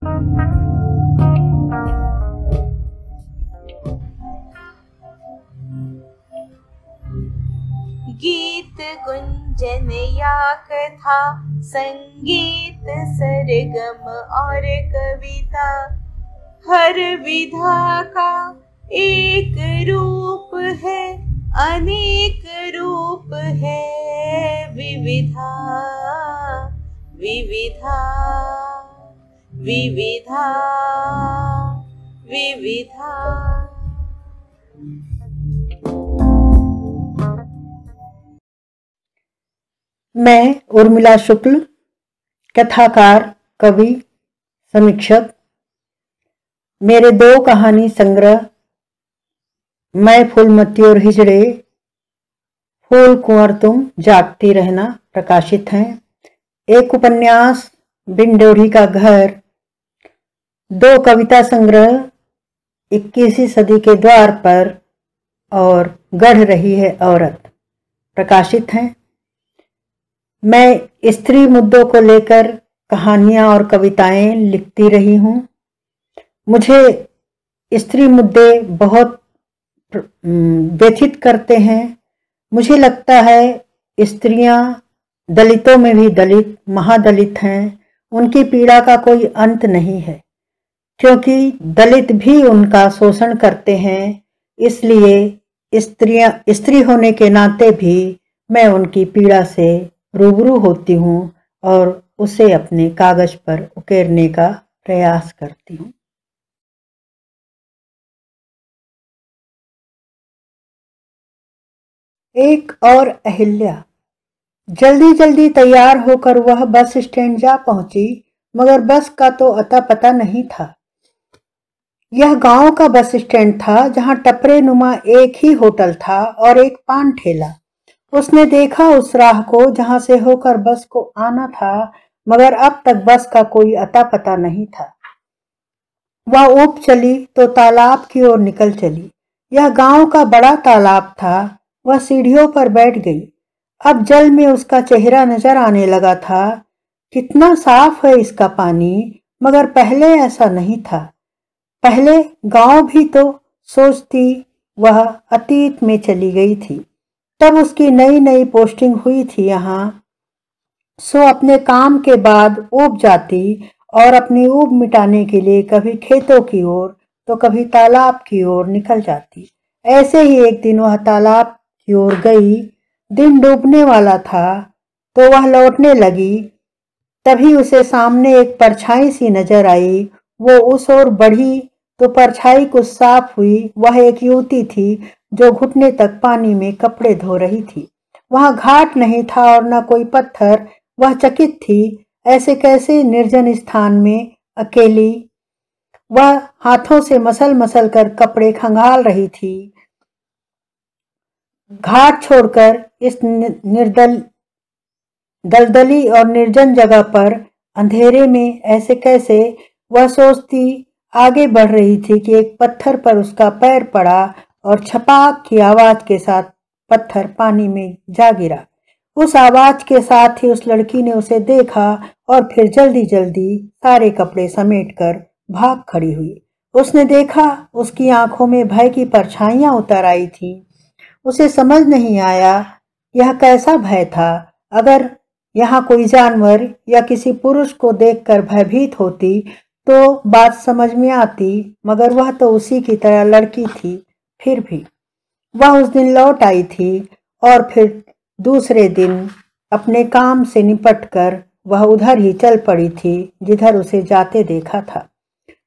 गीत गुंजन या कथा, संगीत सरगम और कविता, हर विधा का एक रूप है, अनेक रूप है। विविधा विविधा विविधा विविधा। मैं उर्मिला शुक्ल, कथाकार, कवि, समीक्षक। मेरे 2 कहानी संग्रह मैं फूलमती और हिजड़े, फूल कुंवर तुम जागती रहना प्रकाशित हैं। एक उपन्यास बिन ड्योढ़ी का घर, 2 कविता संग्रह 21वीं सदी के द्वार पर और गढ़ रही है औरत प्रकाशित हैं। मैं स्त्री मुद्दों को लेकर कहानियां और कविताएं लिखती रही हूं। मुझे स्त्री मुद्दे बहुत व्यथित करते हैं। मुझे लगता है स्त्रियां दलितों में भी दलित, महादलित हैं। उनकी पीड़ा का कोई अंत नहीं है, क्योंकि दलित भी उनका शोषण करते हैं। इसलिए स्त्री होने के नाते भी मैं उनकी पीड़ा से रूबरू होती हूँ और उसे अपने कागज पर उकेरने का प्रयास करती हूँ। एक और अहिल्या। जल्दी जल्दी तैयार होकर वह बस स्टैंड जा पहुंची, मगर बस का तो अता पता नहीं था। यह गांव का बस स्टैंड था, जहां टपरे नुमा एक ही होटल था और एक पान ठेला। उसने देखा उस राह को जहां से होकर बस को आना था, मगर अब तक बस का कोई अता पता नहीं था। वह ऊप चली तो तालाब की ओर निकल चली। यह गांव का बड़ा तालाब था। वह सीढ़ियों पर बैठ गई। अब जल में उसका चेहरा नजर आने लगा था। कितना साफ है इसका पानी, मगर पहले ऐसा नहीं था। पहले गांव भी तो सोचती वह अतीत में चली गई थी। तब उसकी नई नई पोस्टिंग हुई थी यहाँ। सो अपने काम के बाद ऊब जाती और अपनी ऊब मिटाने के लिए कभी खेतों की ओर तो कभी तालाब की ओर निकल जाती। ऐसे ही एक दिन वह तालाब की ओर गई। दिन डूबने वाला था तो वह लौटने लगी। तभी उसे सामने एक परछाई सी नजर आई। वो उस ओर बढ़ी तो परछाई कुछ साफ हुई। वह एक युवती थी जो घुटने तक पानी में कपड़े धो रही थी। वहां घाट नहीं था और न कोई पत्थर। वह चकित थी, ऐसे कैसे निर्जन स्थान में अकेली। वह हाथों से मसल मसल कर कपड़े खंगाल रही थी। घाट छोड़कर इस दलदली और निर्जन जगह पर अंधेरे में ऐसे कैसे, वह सोचती आगे बढ़ रही थी कि एक पत्थर पर उसका पैर पड़ा और छपाक की आवाज के साथ पत्थर पानी में जा गिरा। उस आवाज के साथ ही उस लड़की ने उसे देखा और फिर जल्दी जल्दी सारे कपड़े समेटकर भाग खड़ी हुई। उसने देखा उसकी आंखों में भय की परछाइयां उतर आई थी। उसे समझ नहीं आया यह कैसा भय था। अगर यहाँ कोई जानवर या किसी पुरुष को देखकर भयभीत होती तो बात समझ में आती, मगर वह तो उसी की तरह लड़की थी। फिर भी वह उस दिन लौट आई थी और फिर दूसरे दिन अपने काम से निपटकर वह उधर ही चल पड़ी थी जिधर उसे जाते देखा था।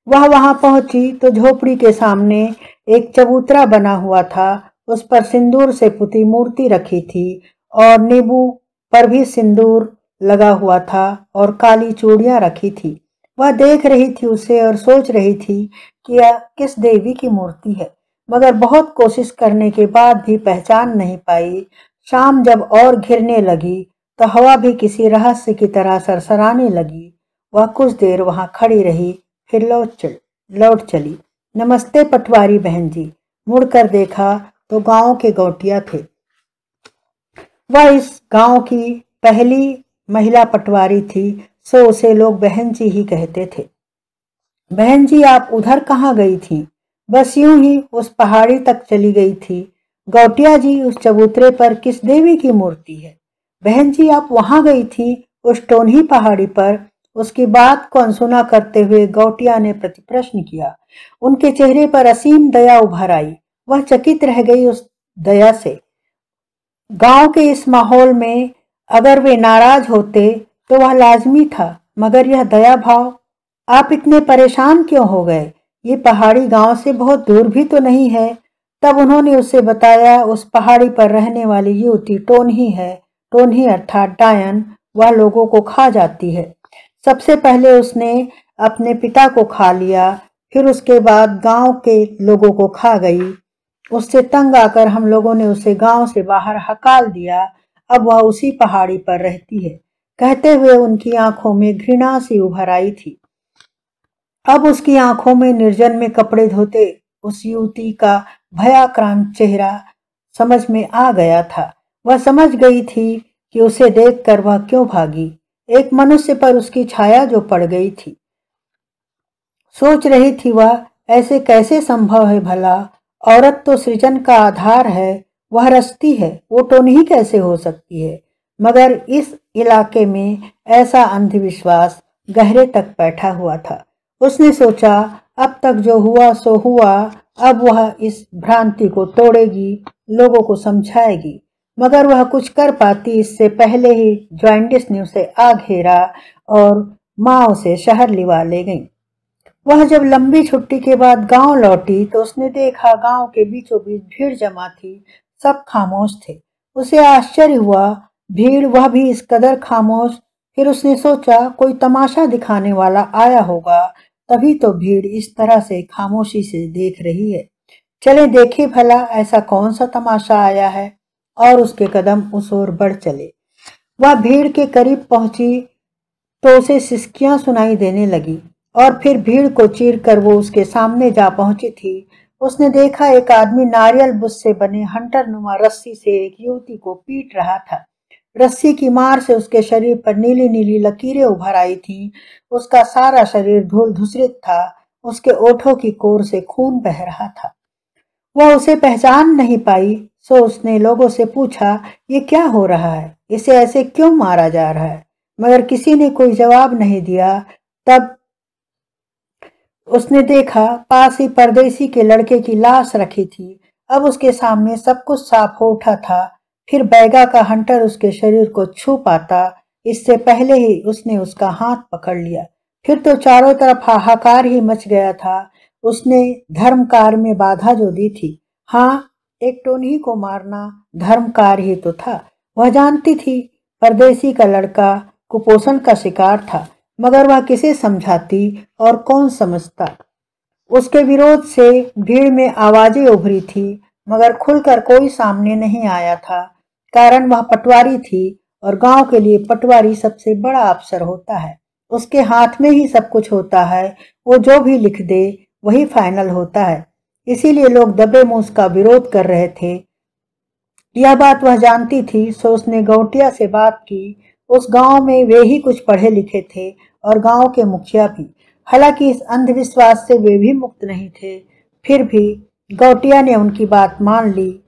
वह वहां पहुंची तो झोपड़ी के सामने एक चबूतरा बना हुआ था। उस पर सिंदूर से पुती मूर्ति रखी थी और नींबू पर भी सिंदूर लगा हुआ था और काली चूड़ियां रखी थी। वह देख रही थी उसे और सोच रही थी कि यह किस देवी की मूर्ति है, मगर बहुत कोशिश करने के बाद भी पहचान नहीं पाई। शाम जब और घिरने लगी तो हवा भी किसी रहस्य की तरह सरसराने लगी। वह कुछ देर वहां खड़ी रही, फिर लौट चली। नमस्ते पटवारी बहन जी। मुड़कर देखा तो गांव के गौटिया थे। वह इस गांव की पहली महिला पटवारी थी, सो उसे लोग बहन जी ही कहते थे। बहन जी, आप उधर कहाँ गई थी? बस यूं ही उस पहाड़ी तक चली गई थी। गौटिया जी, उस चबूतरे पर किस देवी की मूर्ति है? बहन जी, आप वहां गई थी, उस टोनही पहाड़ी पर? उसकी बात को अनसुना करते हुए गौटिया ने प्रतिप्रश्न किया। उनके चेहरे पर असीम दया उभर आई। वह चकित रह गई उस दया से। गांव के इस माहौल में अगर वे नाराज होते तो वह लाजमी था, मगर यह दया भाव। आप इतने परेशान क्यों हो गए? ये पहाड़ी गांव से बहुत दूर भी तो नहीं है। तब उन्होंने उसे बताया, उस पहाड़ी पर रहने वाली युवती टोनही है। टोनही अर्थात डायन। वह लोगों को खा जाती है। सबसे पहले उसने अपने पिता को खा लिया, फिर उसके बाद गांव के लोगों को खा गई। उससे तंग आकर हम लोगों ने उसे गांव से बाहर हकाल दिया। अब वह उसी पहाड़ी पर रहती है। कहते हुए उनकी आंखों में घृणा सी उभर आई थी। अब उसकी आंखों में निर्जन में कपड़े धोते उस युवती का भयाक्रांत चेहरा समझ में आ गया था। वह समझ गई थी कि उसे देखकर वह क्यों भागी। एक मनुष्य पर उसकी छाया जो पड़ गई थी। सोच रही थी वह, ऐसे कैसे संभव है भला? औरत तो सृजन का आधार है, वह रचती है, वो टोनही कैसे हो सकती है? मगर इस इलाके में ऐसा अंधविश्वास गहरे तक बैठा हुआ था। उसने सोचा, अब तक जो हुआ सो हुआ, अब वह इस भ्रांति को तोड़ेगी, लोगों को समझाएगी। मगर वह कुछ कर पाती इससे पहले ही जॉइंटिस ने उसे आ घेरा और माँ उसे शहर लिवा ले गई। वह जब लंबी छुट्टी के बाद गांव लौटी तो उसने देखा गांव के बीचों बीच भीड़ जमा थी। सब खामोश थे। उसे आश्चर्य हुआ, भीड़ वह भी इस कदर खामोश। फिर उसने सोचा, कोई तमाशा दिखाने वाला आया होगा, तभी तो भीड़ इस तरह से खामोशी से देख रही है। चले देखे भला ऐसा कौन सा तमाशा आया है। और उसके कदम उस ओर बढ़ चले। वह भीड़ के करीब पहुंची तो उसे सिसकियां सुनाई देने लगी और फिर भीड़ को चीर कर वो उसके सामने जा पहुंची थी। उसने देखा एक आदमी नारियल बुश से बने हंटर नुमा रस्सी से एक युवती को पीट रहा था। रस्सी की मार से उसके शरीर पर नीली नीली लकीरें उभर आई थी। उसका सारा शरीर धूल धूसरित था। उसके ओठों की कोर से खून बह रहा था। वह उसे पहचान नहीं पाई, सो उसने लोगों से पूछा, ये क्या हो रहा है? इसे ऐसे क्यों मारा जा रहा है? मगर किसी ने कोई जवाब नहीं दिया। तब उसने देखा पास ही परदेसी के लड़के की लाश रखी थी। अब उसके सामने सब कुछ साफ हो उठा था। फिर बैगा का हंटर उसके शरीर को छू पाता, इससे पहले ही उसने उसका हाथ पकड़ लिया। फिर तो चारों तरफ हाहाकार ही मच गया था। उसने धर्म कार्य में बाधा जो दी थी। हाँ, एक टोनही को मारना धर्म कार्य ही तो था। वह जानती थी परदेसी का लड़का कुपोषण का शिकार था, मगर वह किसे समझाती और कौन समझता। उसके विरोध से भीड़ में आवाजें उभरी थी, मगर खुलकर कोई सामने नहीं आया था। कारण वह पटवारी थी और गांव के लिए पटवारी सबसे बड़ा अफसर होता है। उसके हाथ में ही सब कुछ होता है। वो जो भी लिख दे वही फाइनल होता है। इसीलिए लोग दबे मुंह उसका विरोध कर रहे थे। यह बात वह जानती थी, सो उसने गौटिया से बात की। उस गांव में वे ही कुछ पढ़े लिखे थे और गांव के मुखिया भी। हालांकि इस अंधविश्वास से वे भी मुक्त नहीं थे, फिर भी गौटिया ने उनकी बात मान ली।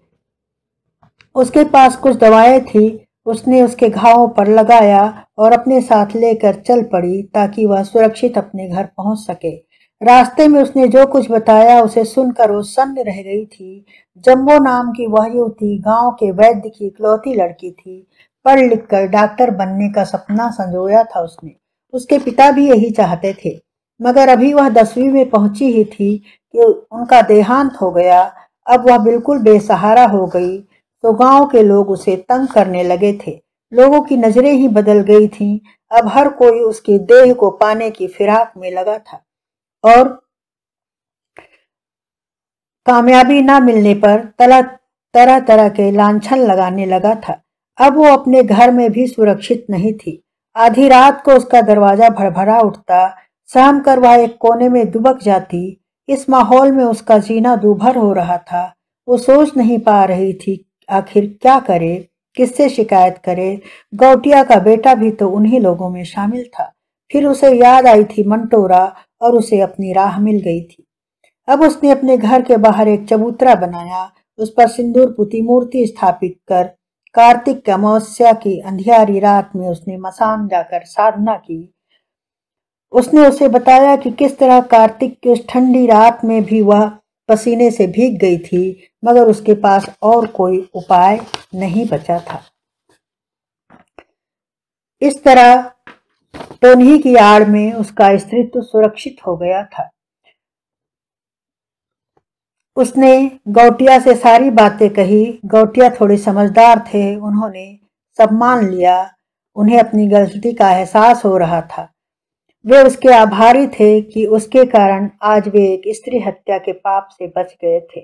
उसके पास कुछ दवाएं थी, उसने उसके घावों पर लगाया और अपने साथ लेकर चल पड़ी ताकि वह सुरक्षित अपने घर पहुंच सके। रास्ते में उसने जो कुछ बताया उसे सुनकर वो सन्न रह गई थी। जम्बो नाम की वह युवती गांव के वैद्य की इकलौती लड़की थी। पढ़ लिख कर डॉक्टर बनने का सपना संजोया था उसने। उसके पिता भी यही चाहते थे, मगर अभी वह 10वीं में पहुंची ही थी कि उनका देहांत हो गया। अब वह बिल्कुल बेसहारा हो गई तो गांव के लोग उसे तंग करने लगे थे। लोगों की नजरें ही बदल गई थीं। अब हर कोई उसकी देह को पाने की फिराक में लगा था और कामयाबी न मिलने पर तरह तरह के लांछन लगाने लगा था। अब वो अपने घर में भी सुरक्षित नहीं थी। आधी रात को उसका दरवाजा भड़भड़ा उठता। सहम कर वह एक कोने में दुबक जाती। इस माहौल में उसका जीना दूभर हो रहा था। वो सोच नहीं पा रही थी आखिर क्या करे, किससे शिकायत करे। गौटिया का बेटा भी तो उन्हीं लोगों में शामिल था। फिर उसे याद आई थी मंटोरा और उसे अपनी राह मिल गई थी। अब उसने अपने घर के बाहर एक चबूतरा बनाया, उस पर सिंदूर पुती मूर्ति स्थापित कर कार्तिक की अमावस्या की अंधियारी रात में उसने मसान जाकर साधना की। उसने उसे बताया कि किस तरह कार्तिक की उस ठंडी रात में भी वह पसीने से भीग गई थी, मगर उसके पास और कोई उपाय नहीं बचा था। इस तरह टोन्ही की आड़ में उसका अस्तित्व सुरक्षित हो गया था। उसने गौटिया से सारी बातें कही। गौटिया थोड़े समझदार थे, उन्होंने सब मान लिया। उन्हें अपनी गलती का एहसास हो रहा था। वे उसके आभारी थे कि उसके कारण आज वे एक स्त्री हत्या के पाप से बच गए थे।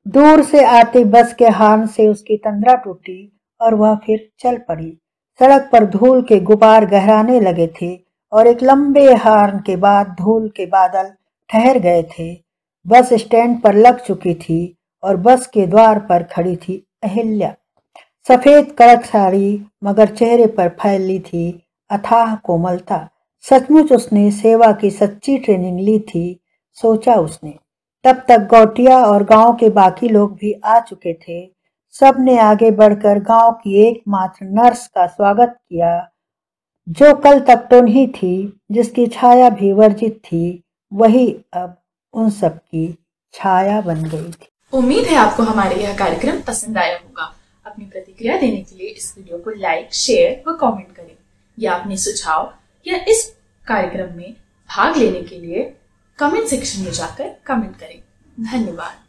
दूर से आती बस के हॉर्न से उसकी तंद्रा टूटी और वह फिर चल पड़ी। सड़क पर धूल के गुबार गहराने लगे थे और एक लंबे हॉर्न के बाद धूल के बादल ठहर गए थे। बस स्टैंड पर लग चुकी थी और बस के द्वार पर खड़ी थी अहिल्या। सफेद कड़क साड़ी, मगर चेहरे पर फैली थी अथाह कोमलता। सचमुच उसने सेवा की सच्ची ट्रेनिंग ली थी, सोचा उसने। तब तक गौटिया और गांव के बाकी लोग भी आ चुके थे। सब ने आगे बढ़कर गांव की एकमात्र नर्स का स्वागत किया, जो कल तक टोन्ही थी, जिसकी छाया भी वर्जित थी, वही अब उन सब की छाया बन गई थी। उम्मीद है आपको हमारे यह कार्यक्रम पसंद आया होगा। अपनी प्रतिक्रिया देने के लिए इस वीडियो को लाइक, शेयर व कमेंट करें, या अपने सुझाव या इस कार्यक्रम में भाग लेने के लिए कमेंट सेक्शन में जाकर कमेंट करें। धन्यवाद।